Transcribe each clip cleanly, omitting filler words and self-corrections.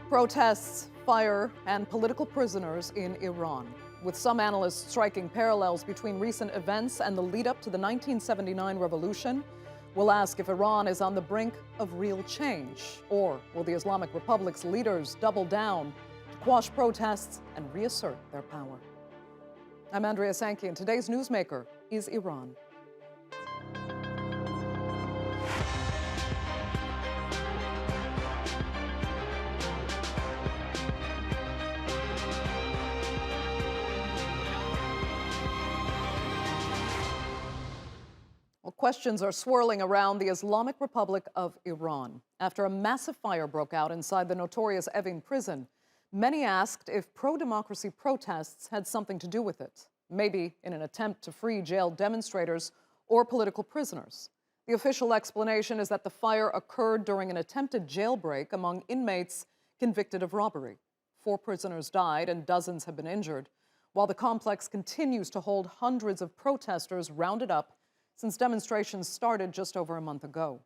Protests, fire, and political prisoners in Iran, with some analysts striking parallels between recent events and the lead up to the 1979 revolution. We'll ask if Iran is on the brink of real change, or will the Islamic Republic's leaders double down to quash protests and reassert their power? I'm Andrea Sankey, and today's newsmaker is Iran. Well, questions are swirling around the Islamic Republic of Iran. After a massive fire broke out inside the notorious Evin prison, many asked if pro-democracy protests had something to do with it, maybe in an attempt to free jailed demonstrators or political prisoners. The official explanation is that the fire occurred during an attempted jailbreak among inmates convicted of robbery. 4 prisoners died and dozens have been injured, while the complex continues to hold hundreds of protesters rounded up since demonstrations started just over a month ago.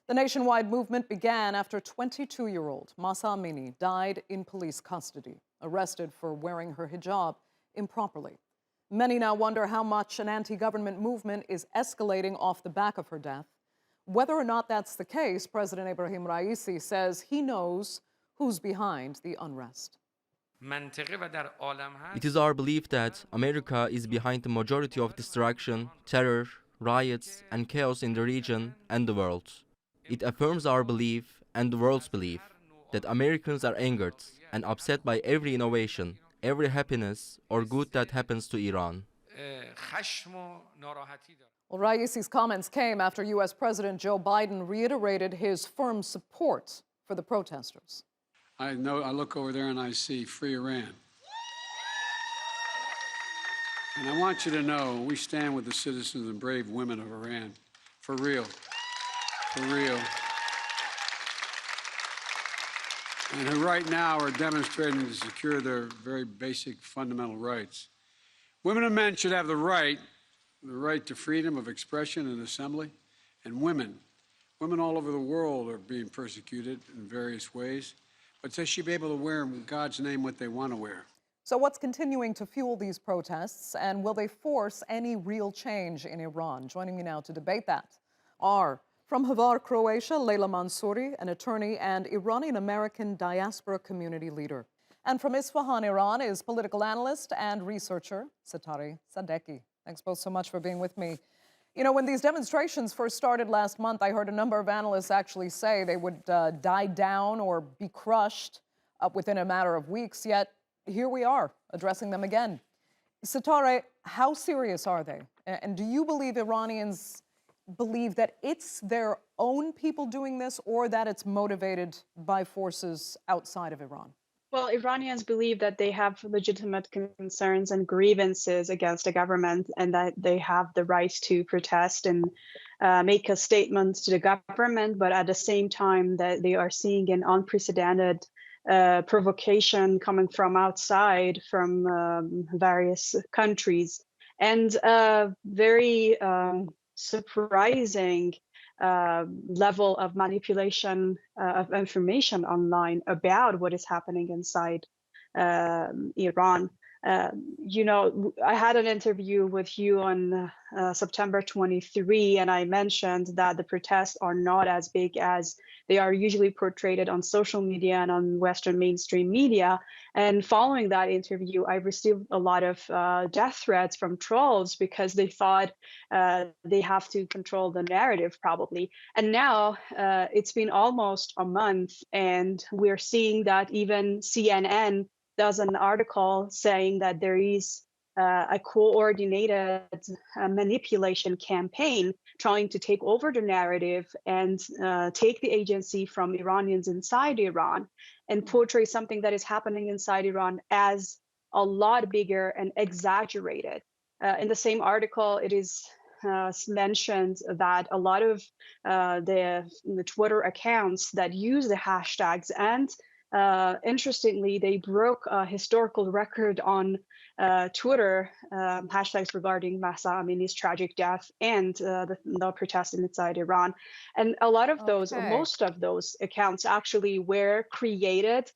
The nationwide movement began after 22-year-old Mahsa Amini died in police custody, arrested for wearing her hijab improperly. Many now wonder how much an anti-government movement is escalating off the back of her death. Whether or not that's the case, President Ebrahim Raisi says he knows who's behind the unrest. It is our belief that America is behind the majority of destruction, terror, riots, and chaos in the region and the world. It affirms our belief and the world's belief that Americans are angered and upset by every innovation, every happiness or good that happens to Iran. Well, Raisi's comments came after U.S. President Joe Biden reiterated his firm support for the protesters. I look over there and I see free Iran. And I want you to know we stand with the citizens and brave women of Iran. For real. For real. And who right now are demonstrating to secure their very basic fundamental rights. Women and men should have the right to freedom of expression and assembly. And women all over the world are being persecuted in various ways. But they should be able to wear in God's name what they want to wear. So what's continuing to fuel these protests, and will they force any real change in Iran? Joining me now to debate that are, from Hvar, Croatia, Leila Mansouri, an attorney and Iranian-American diaspora community leader. And from Isfahan, Iran, is political analyst and researcher Setareh Sadeghi. Thanks both so much for being with me. You know, when these demonstrations first started last month, I heard a number of analysts actually say they would die down or be crushed within a matter of weeks, yet here we are, addressing them again. Setareh, how serious are they? And do you believe Iranians believe that it's their own people doing this, or that it's motivated by forces outside of Iran? Well, Iranians believe that they have legitimate concerns and grievances against the government, and that they have the right to protest and make a statement to the government, but at the same time that they are seeing an unprecedented provocation coming from outside, from various countries, and very surprising level of manipulation of information online about what is happening inside Iran. You know, I had an interview with you on September 23, and I mentioned that the protests are not as big as they are usually portrayed on social media and on Western mainstream media. And following that interview, I received a lot of death threats from trolls because they thought they have to control the narrative, probably. And now it's been almost a month, and we're seeing that even CNN does an article saying that there is a coordinated manipulation campaign trying to take over the narrative and take the agency from Iranians inside Iran and portray something that is happening inside Iran as a lot bigger and exaggerated. In the same article, it is mentioned that a lot of the Twitter accounts that use the hashtags, and interestingly, they broke a historical record on Twitter, hashtags regarding Mahsa Amini's tragic death and the protests inside Iran. And a lot of those, or most of those accounts actually were created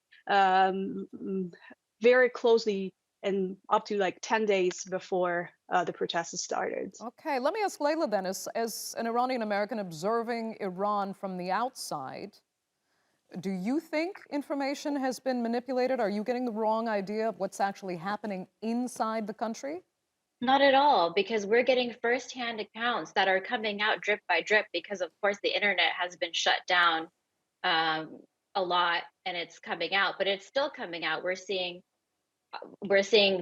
very closely and up to like 10 days before the protests started. Okay, let me ask Layla then, as an Iranian American observing Iran from the outside, do you think information has been manipulated? Are you getting the wrong idea of what's actually happening inside the country? Not at all, because we're getting firsthand accounts that are coming out drip by drip because, of course, the internet has been shut down um, a lot and it's coming out, but it's still coming out. We're seeing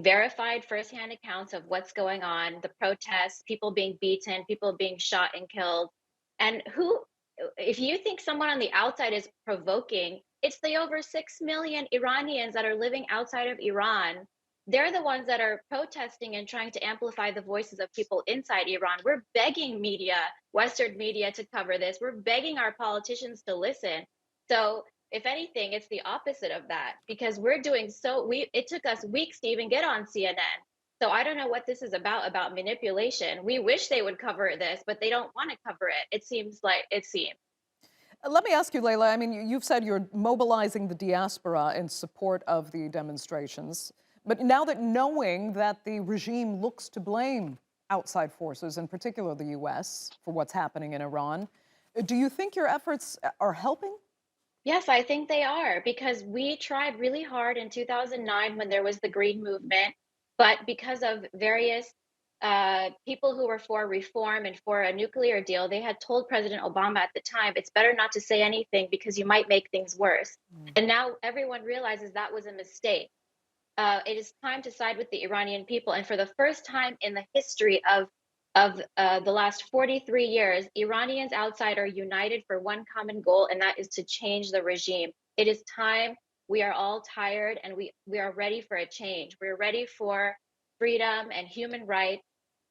verified firsthand accounts of what's going on, the protests, people being beaten, people being shot and killed. And if you think someone on the outside is provoking, it's the over 6 million Iranians that are living outside of Iran. They're the ones that are protesting and trying to amplify the voices of people inside Iran. We're begging media, Western media, to cover this. We're begging our politicians to listen. So if anything, it's the opposite of that, because it took us weeks to even get on CNN. So I don't know what this is about manipulation. We wish they would cover this, but they don't want to cover it. It seems. Let me ask you, Layla, I mean, you've said you're mobilizing the diaspora in support of the demonstrations, but now that knowing that the regime looks to blame outside forces, in particular the US, for what's happening in Iran, do you think your efforts are helping? Yes, I think they are, because we tried really hard in 2009 when there was the Green Movement, but because of various people who were for reform and for a nuclear deal, they had told President Obama at the time, it's better not to say anything because you might make things worse. And now everyone realizes that was a mistake. It is time to side with the Iranian people. And for the first time in the history of the last 43 years, Iranians outside are united for one common goal, and that is to change the regime. It is time. We are all tired, and we are ready for a change. We're ready for freedom and human rights.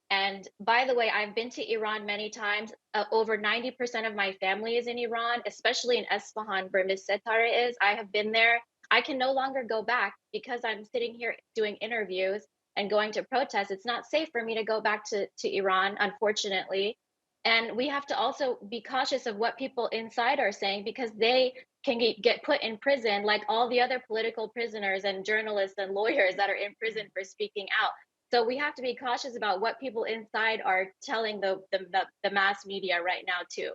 And by the way, I've been to Iran many times. Over 90% of my family is in Iran, especially in Esfahan, where Ms. Setare is. I have been there. I can no longer go back because I'm sitting here doing interviews and going to protest. It's not safe for me to go back to Iran, unfortunately. And we have to also be cautious of what people inside are saying, because they can get put in prison like all the other political prisoners and journalists and lawyers that are in prison for speaking out. So we have to be cautious about what people inside are telling the mass media right now too.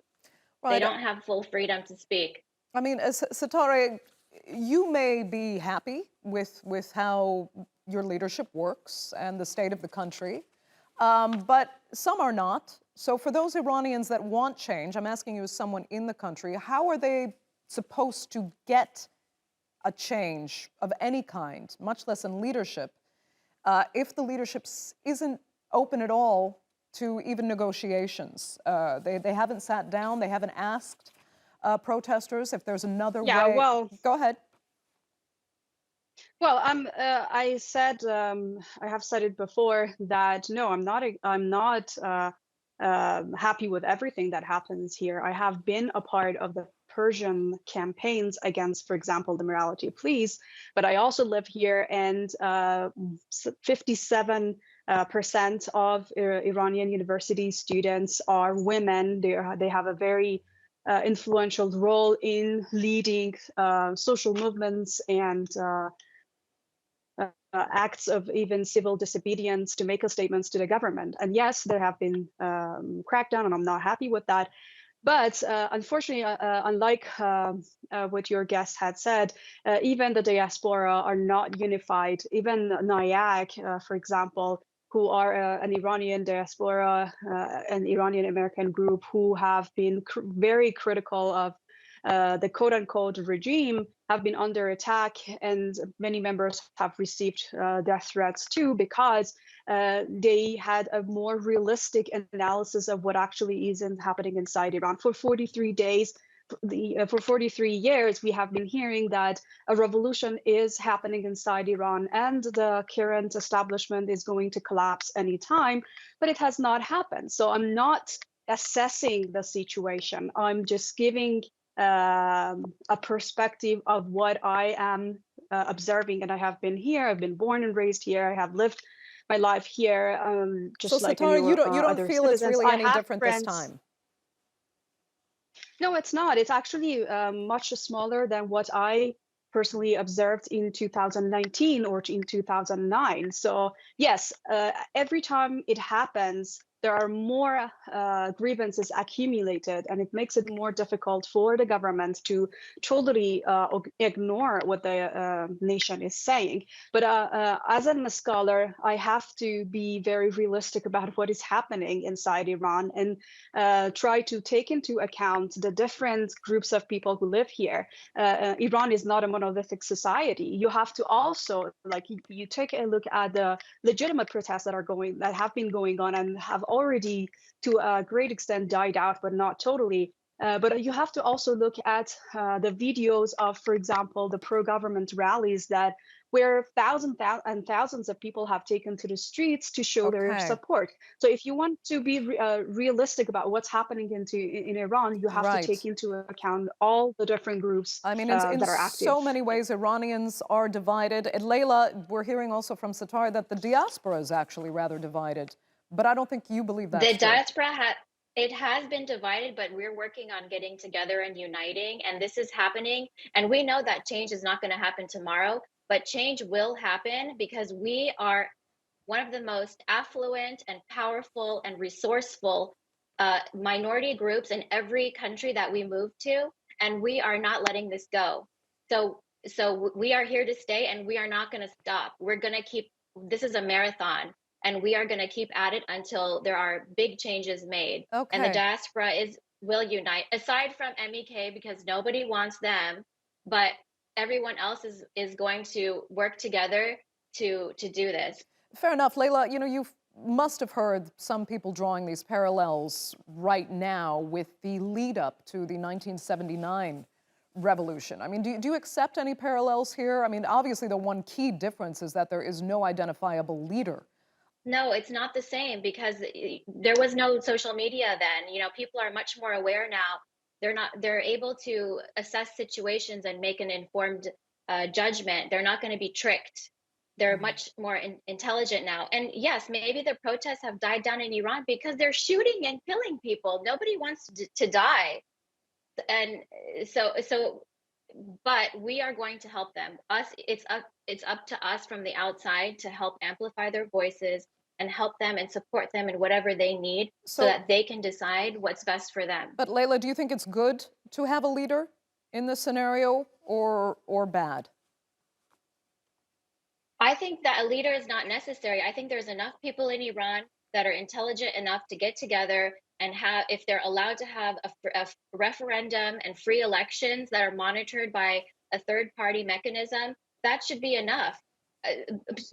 They don't have full freedom to speak. I mean, Satare, you may be happy with how your leadership works and the state of the country, but some are not. So for those Iranians that want change, I'm asking you as someone in the country, how are they supposed to get a change of any kind, much less in leadership, if the leadership isn't open at all to even negotiations? They haven't sat down, they haven't asked protesters if there's another way. Well, go ahead. Well, I said I have said it before that no, I'm not happy with everything that happens here. I have been a part of the Persian campaigns against, for example, the morality police, but I also live here, and 57% of Iranian university students are women. They have a very influential role in leading social movements and acts of even civil disobedience to make statements to the government. And yes, there have been crackdown, and I'm not happy with that. But unfortunately, unlike what your guest had said, even the diaspora are not unified. Even NIAC, for example, who are an Iranian diaspora, an Iranian American group who have been very critical of the quote-unquote regime, have been under attack, and many members have received death threats too, because they had a more realistic analysis of what actually is happening inside Iran. For 43 days, for 43 years, we have been hearing that a revolution is happening inside Iran and the current establishment is going to collapse anytime, but it has not happened. So I'm not assessing the situation. I'm just giving a perspective of what I am observing, and I have been here. I've been born and raised here. I have lived my life here. Just so, like Satara, you don't feel citizens. It's really any different friends. this time? No, it's not. It's actually much smaller than what I personally observed in 2019 or in 2009. So yes, every time it happens, there are more grievances accumulated, and it makes it more difficult for the government to totally ignore what the nation is saying. But as a scholar, I have to be very realistic about what is happening inside Iran and try to take into account the different groups of people who live here. Iran is not a monolithic society. You have to also, like, you take a look at the legitimate protests that have been going on and have already to a great extent died out, but not totally. But you have to also look at the videos of, for example, the pro-government rallies where thousands and thousands of people have taken to the streets to show their Okay. support. So if you want to be realistic about what's happening in Iran, you have to Right. take into account all the different groups I mean, in that are active. so many ways, Iranians are divided. And Leila, we're hearing also from Satar that the diaspora is actually rather divided. But I don't think you believe that's The true. diaspora it has been divided, but we're working on getting together and uniting, and this is happening. And we know that change is not going to happen tomorrow, but change will happen because we are one of the most affluent and powerful and resourceful minority groups in every country that we move to, and we are not letting this go. So we are here to stay, and we are not going to stop. We're going to keep. This is a marathon, and we are going to keep at it until there are big changes made. And the Okay. diaspora will unite, aside from MEK, because nobody wants them, but everyone else is going to work together to do this. Fair enough. Leila, you must have heard some people drawing these parallels right now with the lead up to the 1979 revolution. I mean, do you accept any parallels here? I mean, obviously, the one key difference is that there is no identifiable leader. No, it's not the same because there was no social media then. People are much more aware now. They're able to assess situations and make an informed judgment. They're not going to be tricked. They're much more intelligent now. And yes, maybe the protests have died down in Iran because they're shooting and killing people. Nobody wants to die. And but we are going to help them. It's up to us from the outside to help amplify their voices and help them and support them in whatever they need so that they can decide what's best for them. But Leila, do you think it's good to have a leader in this scenario or bad? I think that a leader is not necessary. I think there's enough people in Iran that are intelligent enough to get together and if they're allowed to have a referendum and free elections that are monitored by a third-party mechanism, that should be enough.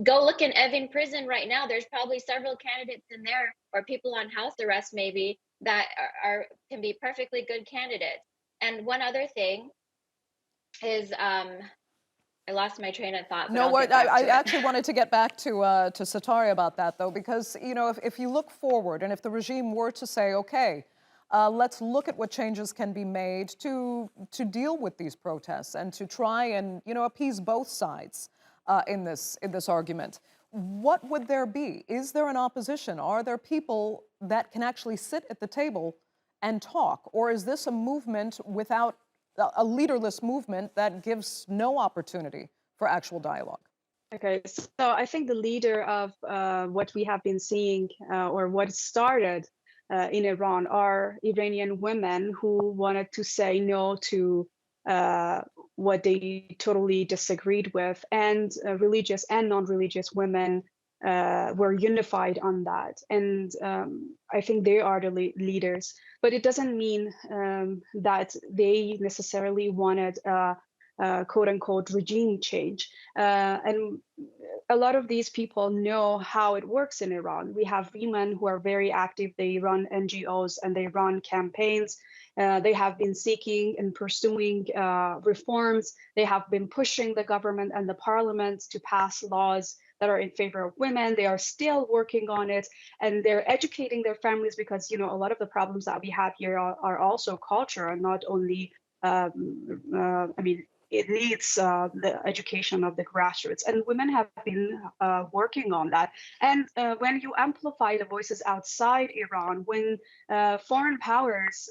Go look in Evin prison right now. There's probably several candidates in there, or people on house arrest maybe, that can be perfectly good candidates. And one other thing is, I lost my train of thought. No, I actually wanted to get back to Satari about that, though, because, if you look forward and if the regime were to say, okay, let's look at what changes can be made to deal with these protests and to try and, appease both sides in this argument, what would there be? Is there an opposition? Are there people that can actually sit at the table and talk? Or is this a movement without a leaderless movement that gives no opportunity for actual dialogue? Okay, so I think the leader of what we have been seeing or what started in Iran are Iranian women who wanted to say no to what they totally disagreed with, and religious and non-religious women were unified on that. And I think they are the leaders, but it doesn't mean that they necessarily wanted quote unquote regime change. And a lot of these people know how it works in Iran. We have women who are very active. They run NGOs and they run campaigns. They have been seeking and pursuing reforms. They have been pushing the government and the parliament to pass laws that are in favor of women. They are still working on it, and they're educating their families because, a lot of the problems that we have here are also culture and not only, it needs the education of the grassroots, and women have been working on that. And when you amplify the voices outside Iran, when foreign powers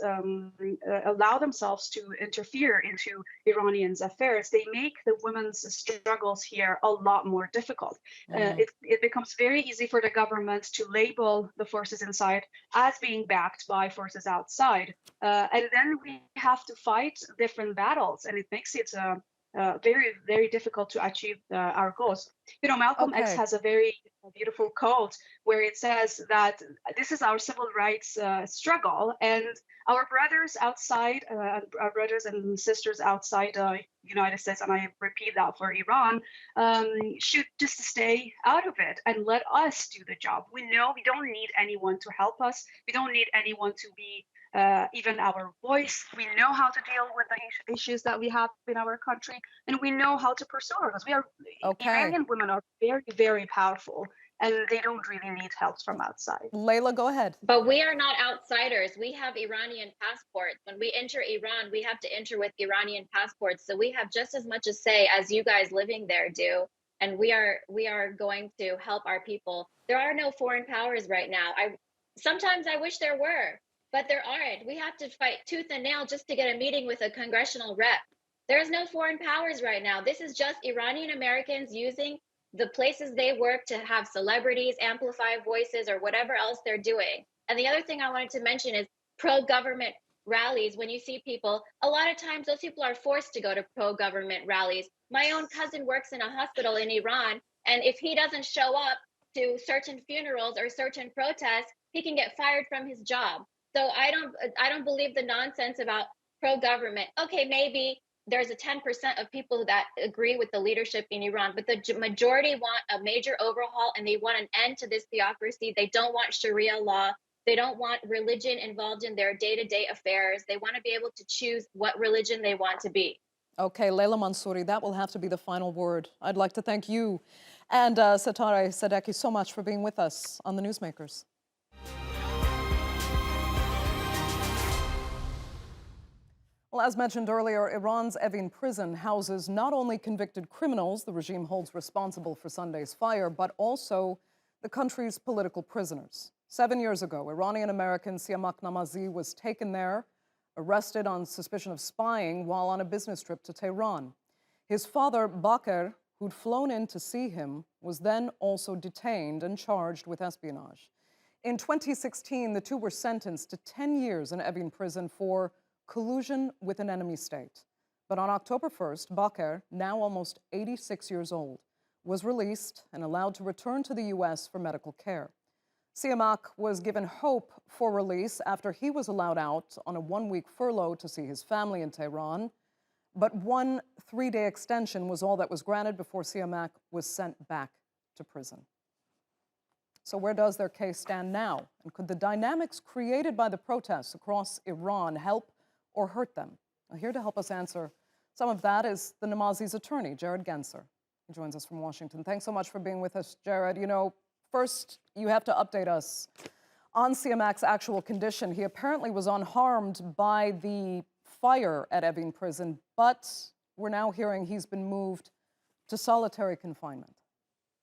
allow themselves to interfere into Iranians' affairs, they make the women's struggles here a lot more difficult. It becomes very easy for the government to label the forces inside as being backed by forces outside. And then we have to fight different battles, and it makes it very, very difficult to achieve our goals. You know, Malcolm X Okay. has a very beautiful quote where it says that this is our civil rights struggle, and our brothers outside, our brothers and sisters outside the United States, and I repeat that for Iran, should just stay out of it and let us do the job. We know we don't need anyone to help us. We don't need anyone to be even our voice. We know how to deal with the issues that we have in our country, and we know how to pursue our goals. Okay. Iranian women are very, very powerful, and they don't really need help from outside. Layla, go ahead. But we are not outsiders. We have Iranian passports. When we enter Iran, we have to enter with Iranian passports. So we have just as much a say as you guys living there do. And we are going to help our people. There are no foreign powers right now. Sometimes I wish there were, but there aren't. We have to fight tooth and nail just to get a meeting with a congressional rep. There's no foreign powers right now. This is just Iranian Americans using the places they work to have celebrities amplify voices or whatever else they're doing. And the other thing I wanted to mention is pro-government rallies. When you see people, a lot of times those people are forced to go to pro-government rallies. My own cousin works in a hospital in Iran, and if he doesn't show up to certain funerals or certain protests, he can get fired from his job. So I don't believe the nonsense about pro-government. Okay, maybe there's a 10% of people that agree with the leadership in Iran, but the majority want a major overhaul, and they want an end to this theocracy. They don't want Sharia law. They don't want religion involved in their day-to-day affairs. They want to be able to choose what religion they want to be. Okay, Layla Mansouri, that will have to be the final word. I'd like to thank you and Satare Sadeki so much for being with us on the Newsmakers. Well, as mentioned earlier, Iran's Evin prison houses not only convicted criminals the regime holds responsible for Sunday's fire, but also the country's political prisoners. 7 years ago, Iranian-American Siamak Namazi was taken there, arrested on suspicion of spying while on a business trip to Tehran. His father, Bakr, who'd flown in to see him, was then also detained and charged with espionage. In 2016, the two were sentenced to 10 years in Evin prison for collusion with an enemy state. But on October 1st, Bakr, now almost 86 years old, was released and allowed to return to the U.S. for medical care. Siamak was given hope for release after he was allowed out on a one-week furlough to see his family in Tehran. But one 3-day extension was all that was granted before Siamak was sent back to prison. So where does their case stand now? And could the dynamics created by the protests across Iran help or hurt them? Well, here to help us answer some of that is the Namazi's attorney, Jared Genser. He joins us from Washington. Thanks so much for being with us, Jared. You know, first, you have to update us on Siamak's actual condition. He apparently was unharmed by the fire at Evin prison, but we're now hearing he's been moved to solitary confinement.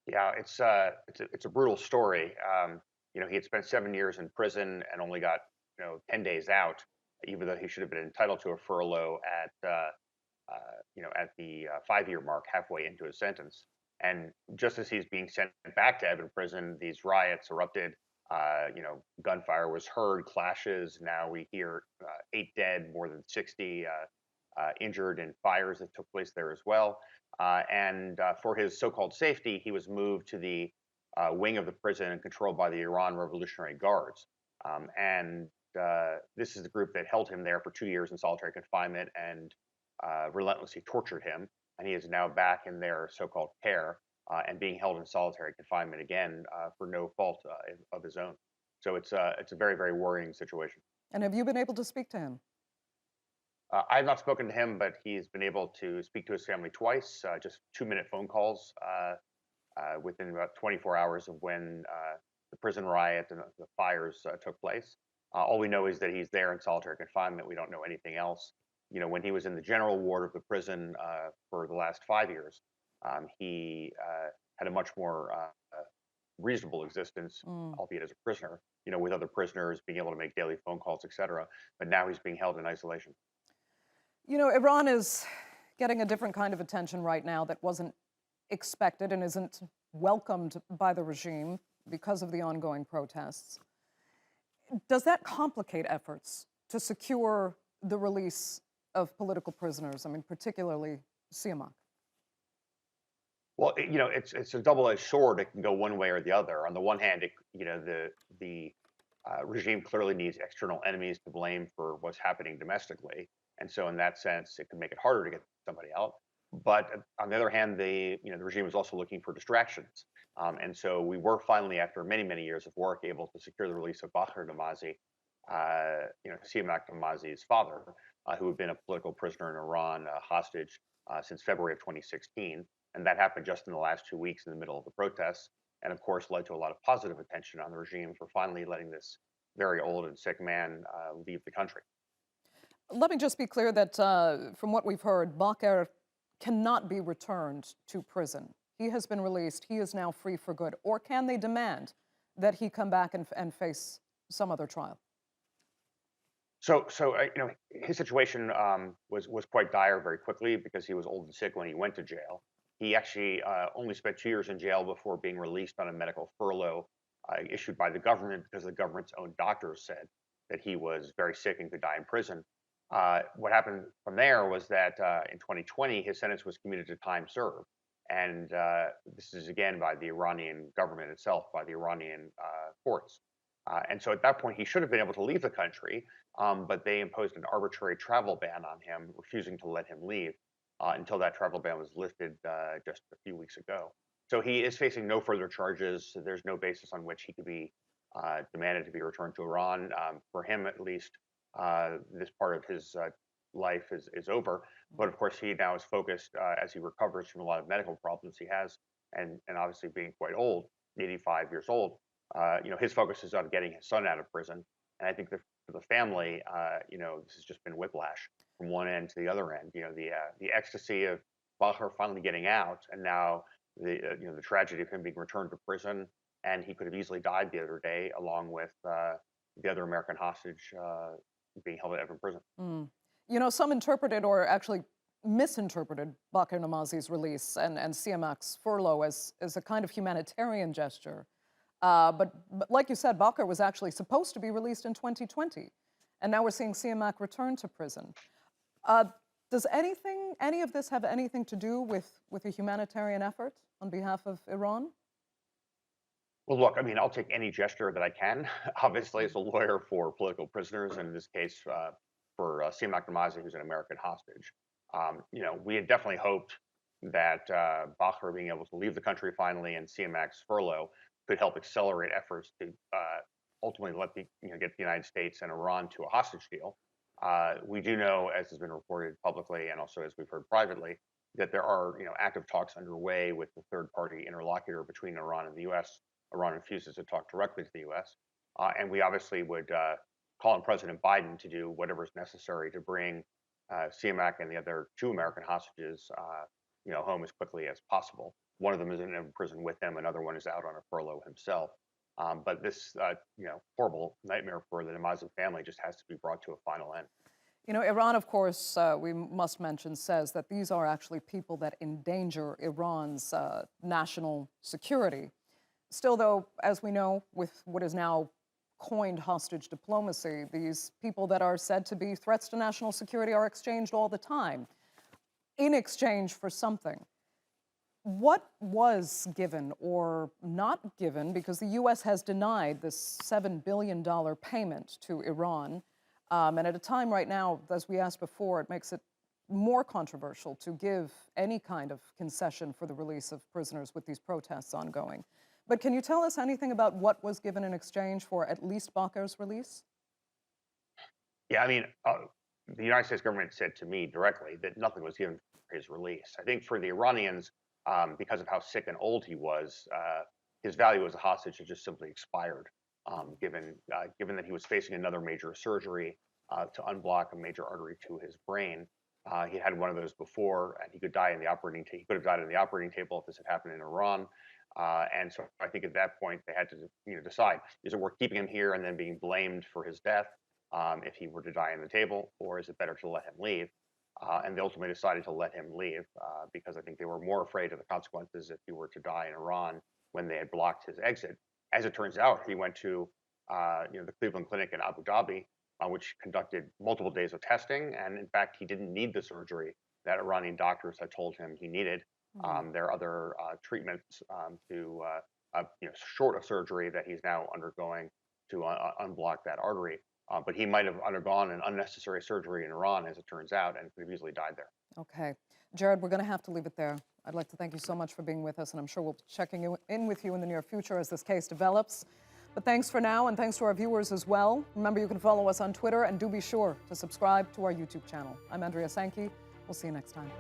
Yeah, it's a brutal story. He had spent 7 years in prison and only got 10 days out, even though he should have been entitled to a furlough at the 5-year mark, halfway into his sentence. And just as he's being sent back to Evin prison, these riots erupted. Gunfire was heard, clashes. Now we hear 8 dead, more than 60 injured in fires that took place there as well. And for his so-called safety, he was moved to the wing of the prison controlled by the Iran Revolutionary Guards. This is the group that held him there for 2 years in solitary confinement and relentlessly tortured him. And he is now back in their so-called care and being held in solitary confinement again for no fault of his own. So it's a very, very worrying situation. And have you been able to speak to him? I have not spoken to him, but he's been able to speak to his family twice, just 2-minute phone calls within about 24 hours of when the prison riot and the fires took place. All we know is that he's there in solitary confinement. We don't know anything else. when he was in the general ward of the prison for the last 5 years, he had a much more reasonable existence, albeit as a prisoner, with other prisoners, being able to make daily phone calls, et cetera. But now he's being held in isolation. Iran is getting a different kind of attention right now that wasn't expected and isn't welcomed by the regime because of the ongoing protests. Does that complicate efforts to secure the release of political prisoners? I mean, particularly Siamak. Well, it's a double-edged sword. It can go one way or the other. On the one hand, the regime clearly needs external enemies to blame for what's happening domestically, and so in that sense, it can make it harder to get somebody out. But on the other hand, the regime is also looking for distractions, and so we were finally, after many many years of work, able to secure the release of Baher Namazi, Siamak Namazi's father, who had been a political prisoner in Iran, hostage since February of 2016. And that happened just in the last 2 weeks in the middle of the protests, and of course led to a lot of positive attention on the regime for finally letting this very old and sick man leave the country. Let me just be clear that from what we've heard, Baher cannot be returned to prison. He has been released. He is now free for good. Or can they demand that he come back and face some other trial? So his situation was quite dire very quickly because he was old and sick when he went to jail. He actually only spent 2 years in jail before being released on a medical furlough issued by the government because the government's own doctors said that he was very sick and could die in prison. What happened from there was that in 2020, his sentence was commuted to time served. And this is again by the Iranian government itself, by the Iranian courts. And so at that point, he should have been able to leave the country, but they imposed an arbitrary travel ban on him, refusing to let him leave until that travel ban was lifted just a few weeks ago. So he is facing no further charges. So there's no basis on which he could be demanded to be returned to Iran. For him, at least, this part of his life is over. But of course, he now is focused as he recovers from a lot of medical problems he has, and obviously being quite old, 85 years old. His focus is on getting his son out of prison. And I think that for the family, this has just been whiplash from one end to the other end. The ecstasy of Baher finally getting out, and now the tragedy of him being returned to prison, and he could have easily died the other day, along with the other American hostage being held at Evin prison. Some interpreted or actually misinterpreted Baher Namazi's release and Siamak's furlough as a kind of humanitarian gesture. But like you said, Baher was actually supposed to be released in 2020, and now we're seeing Siamak return to prison. Does any of this have anything to do with a humanitarian effort on behalf of Iran? Well, look, I mean, I'll take any gesture that I can, obviously, as a lawyer for political prisoners, and in this case, for Siamak Namazi, who's an American hostage. We had definitely hoped that Baher being able to leave the country finally and Siamak's furlough could help accelerate efforts to ultimately get the United States and Iran to a hostage deal. We do know, as has been reported publicly and also as we've heard privately, that there are active talks underway with the third-party interlocutor between Iran and the U.S. Iran refuses to talk directly to the U.S. And we obviously would call on President Biden to do whatever is necessary to bring Siamak and the other 2 American hostages home as quickly as possible. One of them is in prison with him. Another one is out on a furlough himself. But this horrible nightmare for the Namazi family just has to be brought to a final end. Iran, of course, we must mention, says that these are actually people that endanger Iran's national security. Still, though, as we know, with what is now coined hostage diplomacy, these people that are said to be threats to national security are exchanged all the time in exchange for something. What was given or not given, because the U.S. has denied this $7 billion payment to Iran, and at a time right now, as we asked before, it makes it more controversial to give any kind of concession for the release of prisoners with these protests ongoing. But can you tell us anything about what was given in exchange for at least Baker's release? Yeah, I mean, the United States government said to me directly that nothing was given for his release. I think for the Iranians, because of how sick and old he was, his value as a hostage had just simply expired, given that he was facing another major surgery to unblock a major artery to his brain. He had one of those before, and he could die in the operating table. He could have died in the operating table if this had happened in Iran. And so I think at that point they had to, decide: is it worth keeping him here and then being blamed for his death if he were to die in the table, or is it better to let him leave? And they ultimately decided to let him leave because I think they were more afraid of the consequences if he were to die in Iran when they had blocked his exit. As it turns out, he went to the Cleveland Clinic in Abu Dhabi, which conducted multiple days of testing, and in fact, he didn't need the surgery that Iranian doctors had told him he needed. There are other treatments short of surgery that he's now undergoing to unblock that artery. But he might have undergone an unnecessary surgery in Iran, as it turns out, and could have easily died there. Okay. Jared, we're going to have to leave it there. I'd like to thank you so much for being with us, and I'm sure we'll be checking in with you in the near future as this case develops. But thanks for now, and thanks to our viewers as well. Remember, you can follow us on Twitter, and do be sure to subscribe to our YouTube channel. I'm Andrea Sankey. We'll see you next time.